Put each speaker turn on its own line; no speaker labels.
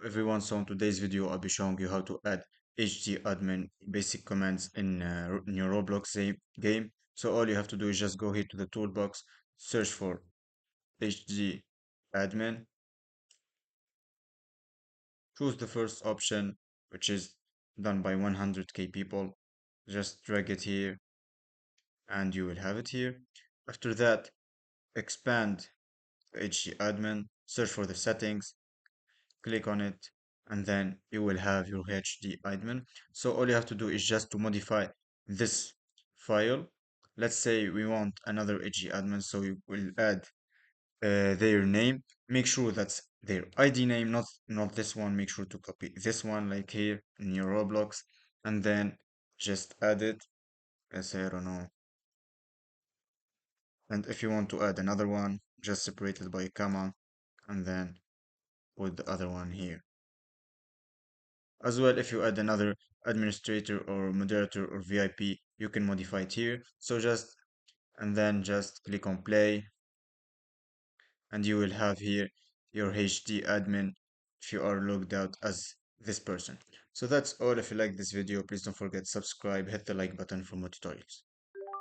everyone, so in today's video I'll be showing you how to add HD admin basic commands in your Roblox game. So all you have to do is just go here to the toolbox, search for HD admin, choose the first option which is done by 100k people, just drag it here and you will have it here. After that, expand HD admin, search for the settings, click on it, and then you will have your HD admin. So all you have to do is just to modify this file. Let's say we want another HD admin, so you will add their name. Make sure that's their ID name, not this one. Make sure to copy this one, like here in your Roblox, and then just add it. Let's say I don't know. And if you want to add another one, just separate it by a comma, and then put the other one here. As well, if you add another administrator or moderator or VIP, you can modify it here. So and then just click on play and you will have here your HD admin if you are logged out as this person. So that's all. If you like this video, please don't forget to subscribe, hit the like button for more tutorials.